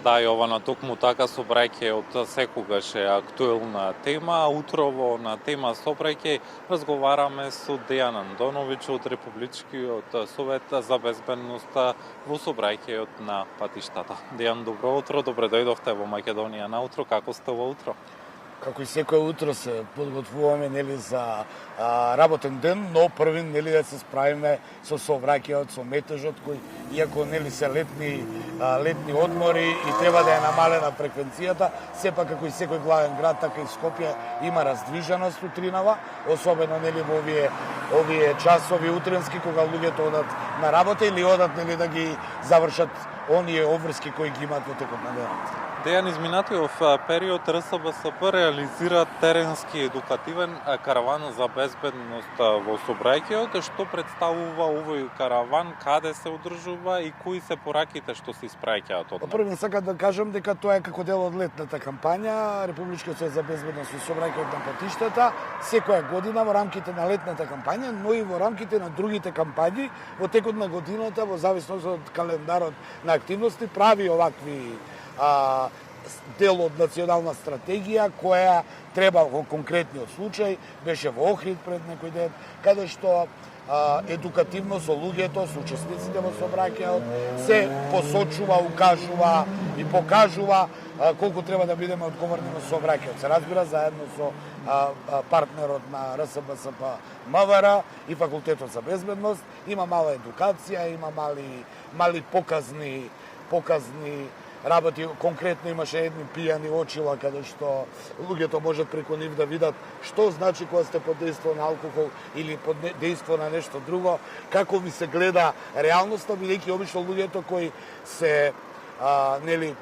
Да, Јована, токму така собраќај од секогаш е актуелна тема. Утрово на тема собраќај разговараме со Дејан Андоновиќ од Републичкиот совет за безбедност во собраќајот на патиштата. Дејан, добро утро, добре дојдовте во Македонија на утро. Како сте во утро? Како и секој утро се подготвуваме за работен ден, но први да се справиме со совраќајот, со метежот кој иако се летни одмори и треба да е намалена фреквенцијата, сепак како и секој главен град, така и Скопје има раздвиженост утринава, особено во овие часови утренски кога луѓето одат на работа или одат да ги завршат оние обврски кои ги имаат во текот на денот. Дејан, изминатиот период РСБСП реализира теренски едукативен караван за безбедност во сообраќајот. Што представува овој караван, каде се одржува и кои се пораките што се испраќаат од него? Прво сакам да кажам дека тоа е како дел од летната кампања. Републичкиот совет за безбедност во сообраќајот на патиштата секоја година во рамките на летната кампања, но и во рамките на другите кампањи во текот на годината, во зависност од календарот на активности, прави овакви дел од национална стратегија која треба во конкретниот случај, беше во Охрид пред некој ден, каде што едукативно со луѓето, со учесниците во сообраќајот, се посочува, укажува и покажува колку треба да бидеме одговорни во сообраќајот. Се разбира заедно со партнерот на РСБСП МВР и Факултетот за безбедност, има мала едукација, има мали показни работи. Конкретно имаше едни пијани очила каде што луѓето можат преку нив да видат што значи кога сте под дејство на алкохол или под дејство на нешто друго, како ви се гледа реалноста, бидејќи обично луѓето кои се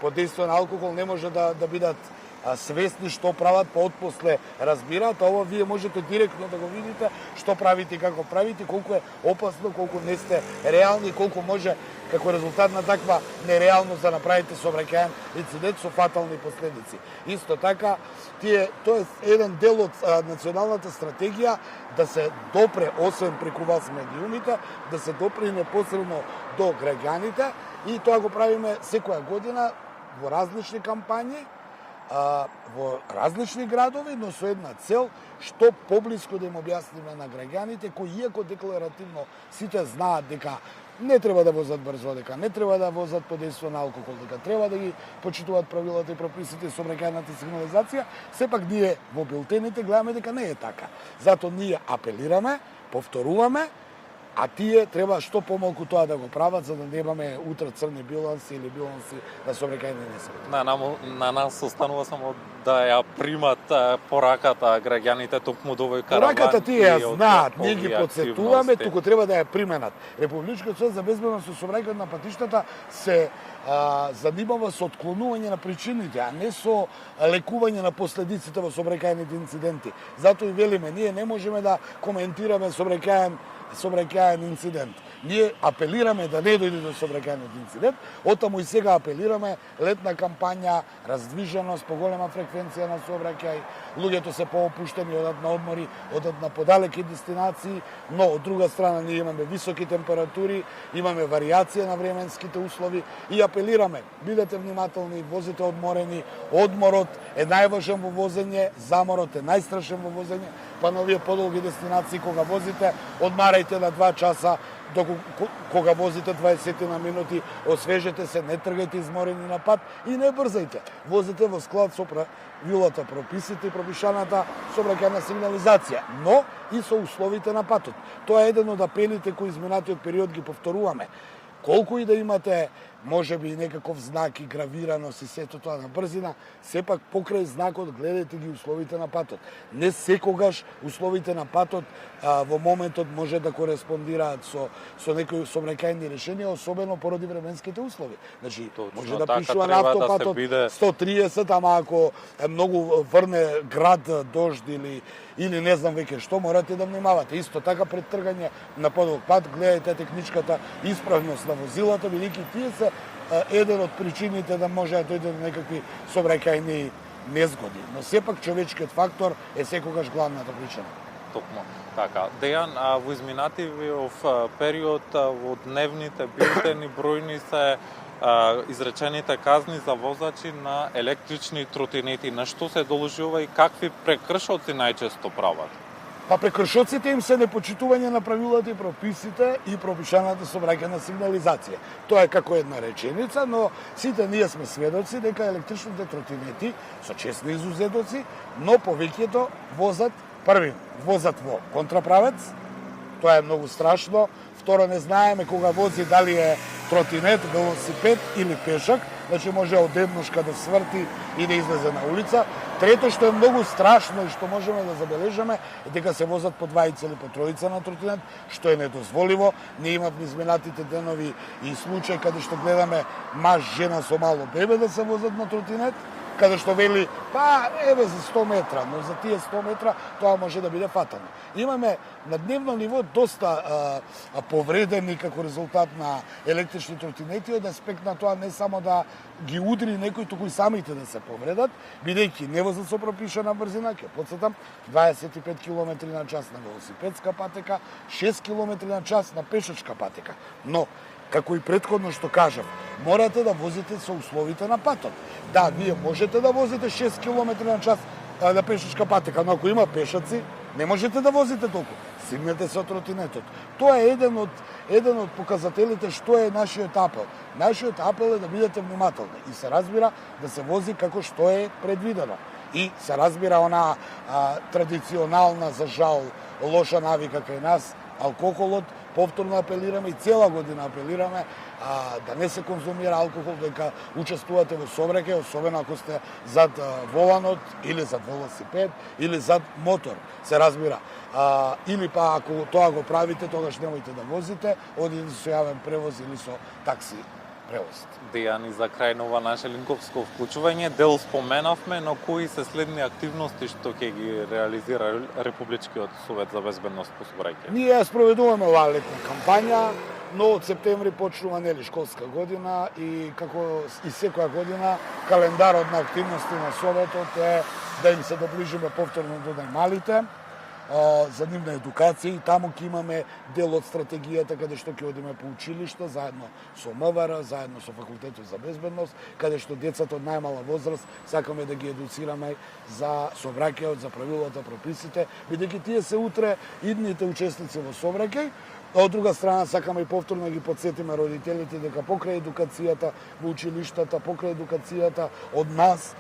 под дејство на алкохол не може да бидат свесни што прават, па отпосле разбираат, а ова вие можете директно да го видите што правите и како правите, колку е опасно, колку не сте реални, колку може како резултат на таква нереалност да направите сообраќајен инцидент со фатални последици. Исто така, тоа е еден дел од националната стратегија да се допре, освен преку вас медиумите, да се допре непосредно до граѓаните и тоа го правиме секоја година во различни кампањи, во различни градови, но со една цел, што поблиску да им објасниме на граѓаните, кои иако декларативно сите знаат дека не треба да возат брзо, дека не треба да возат под дејство на алкохол, дека треба да ги почитуваат правилата и прописите со сообраќајната сигнализација, сепак ние во билтените гледаме дека не е така. Затоа ние апелираме, повторуваме, а тие треба што помалку тоа да го прават, за да немаме утре црни биланси или биланси на сообраќајни несреќи. На нас останува само да ја примат пораката граѓаните токму до овој караван. Пораката тие ја знаат, ние ги подсетуваме, туку треба да ја применат. Републичкиот совет за безбедност со сообраќајот на патиштата се занимава со отклонување на причините, а не со лекување на последиците во сообраќајните инциденти. Затоа и велиме, ние не можеме да коментираме сообраќајен инцидент. Ние апелираме да не дојде до сообраќајниот инцидент, отаму и сега апелираме летна кампања, раздвиженост, поголема фреквенција на сообраќај, луѓето се поопуштени, одат на одмори, одат на подалеки дестинации, но од друга страна ние имаме високи температури, имаме варијација на временските услови и апелираме, бидете внимателни, возите одморени, одморот е најважен во возење, заморот е најстрашен во возење, па на овие подолги дестинации кога возите, одмарајте на 2 часа, кога возите 20 на минути, освежете се, не тргајте изморени на пат и не брзајте. Возите во склад со правилата, прописите и пропишаната сообраќајна сигнализација, но и со условите на патот. Тоа е еден од апелите кои изминатиот период ги повторуваме. Колку и да имате можеби и некаков знак и гравираност и сето тоа на брзина, сепак покрај знакот гледајте ги условите на патот. Не секогаш условите на патот во моментот може да кореспондираат со некои сообраќајни решенија, особено поради временските услови. Значи, може да пишува на автопатот 130, ама ако е многу врне град, дожд или не знам веќе што, морате да внимавате. Исто така пред тргање на подолг пат гледајте техничката исправност на возилата, бидејќи тие се еден од причините да може да дојде до некакви сообраќајни незгоди. Но сепак човечкиот фактор е секогаш главната причина. Токму така. Дејан, во изминатиот период во дневните билтени бројни се изречените казни за возачи на електрични тротинети. На што се должува и какви прекршоци најчесто прават? Па прекршоците им се непочитување на правилата и прописите и пропишаната сообраќајна сигнализација. Тоа е како една реченица, но сите ние сме сведоци дека електричните тротинети со честни изузетоци, но повеќето возат возат во контраправец. Тоа е многу страшно. Второ, не знаеме кога вози дали е тротинет, велосипед или пешак, значи може одеднушка да сврти и да излезе на улица. Трето, што е многу страшно и што можеме да забележаме, е дека се возат по двајца или по тројца на тротинет, што е недозволиво. Не имав изминатите денови и случај каде што гледаме маж, жена со мало бебе да се возат на тротинет, каде што вели, па, еве за 100 метра, но за тие 100 метра тоа може да биде фатално. Имаме на дневно ниво доста повредени како резултат на електрични тротинети, од аспект на тоа не само да ги удри некој, туку и самите да се повредат, бидејќи не возат со пропишана брзина, ќе потсетам, 25 км на час на велосипедска патека, 6 км на час на пешачка патека. Но како и претходно што кажав, морате да возите со условите на патот. Да, вие можете да возите 6 км на час на пешачка патека, но ако има пешаци, не можете да возите толку. Стигнете со тротинетот. Тоа е еден од показателите што е нашиот апел. Нашиот апел е да бидете внимателни и се разбира да се вози како што е предвидено. И се разбира она традиционална, за жал, лоша навика кај нас, алкохолот. Повторно апелираме и цела година апелираме да не се конзумира алкохол, дека учествувате во сообраќај, особено ако сте зад воланот или зад велосипед или зад мотор, се разбира. Или па ако тоа го правите, тогаш немојте да возите, одите со јавен превоз или со такси превоз. Дејан, и за крај на ова наше линковско вклучување, дел споменавме, но кои се следни активности што ќе ги реализира Републичкиот совет за безбедност по сообраќај? Ние спроведуваме оваа летна кампања, но од септември почнува школска година и како и секоја година календарот на активности на советот е да им се доближиме повторно до најмалите, за нивна едукација, и таму ќе имаме дел од стратегијата каде што ќе одиме по училишта заедно со МВР, заедно со факултетот за безбедност, каде што децата од најмала возраст сакаме да ги едуцираме за сообраќајот, за правилата, прописите, бидејќи тие се утре идните учесници во сообраќај. Од друга страна, сакаме и повторно да ги подсетиме родителите дека покрај едукацијата во училиштата, покрај едукацијата од нас,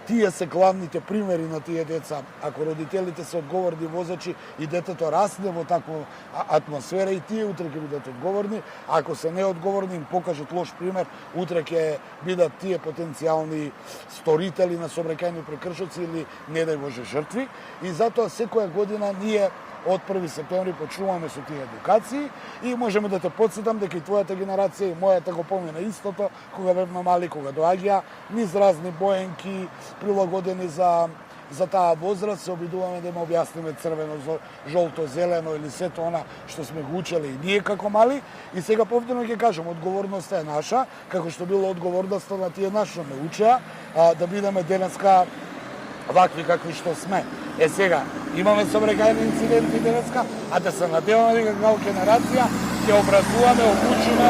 тие се главните примери на тие деца. Ако родителите се одговорни возачи и детето расне во таква атмосфера, и тие утре ќе бидат одговорни. Ако се неодговорни, им покажат лош пример, утре ќе бидат тие потенцијални сторители на сообраќајни прекршоци или, не дај Боже, жртви. И затоа секоја година ние од 1 септември почнуваме со тие едукации и можеме да те подсетам дека и твојата генерација и мојата го помина истото, кога бевме мали, кога доаѓа низ разни боенки прилагодени за таа возраст, се обидуваме да им објасниме црвено, жолто, зелено или сето она што сме го учеле и ние како мали. И сега повторно ќе кажам, одговорноста е наша, како што било одговорноста на тие наши ме учеа, да бидеме денеска вакви какви што сме. Сега, имаме сообраќајни инциденти денеска, а да се надеваме дека како генерација ќе образуваме, обучиме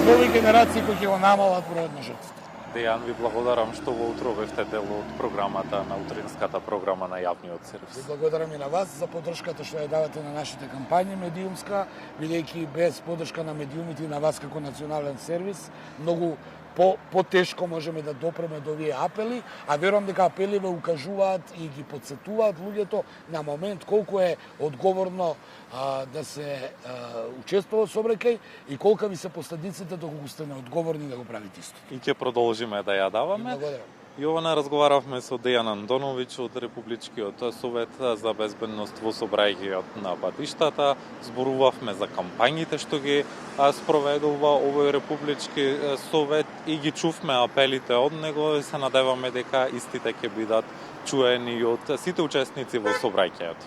нови генерации кои ќе го намалат бројот на жртвите. Дејан, ви благодарам што во утро бевте дел од програмата, на утринската програма на јавниот сервис. Ви благодарам и на вас за поддршката што ја давате на нашите кампањи медиумска, бидејќи без поддршка на медиумите и на вас како национален сервис, многу по-тешко можеме да допреме до овие апели, а верувам дека апеливе укажуваат и ги подсетуваат луѓето на момент колку е одговорно да се учествува во сообраќај и колка ви се последиците доколку сте неодговорни да го правите исто. И ќе продолжиме да ја даваме. Јована, разговаравме со Дејан Андоновиќ од Републичкиот совет за безбедност во сообраќајот на патиштата. Зборувавме за кампањите што ги спроведува овој Републички совет и ги чувме апелите од него и се надеваме дека истите ќе бидат чуени од сите учесници во сообраќајот.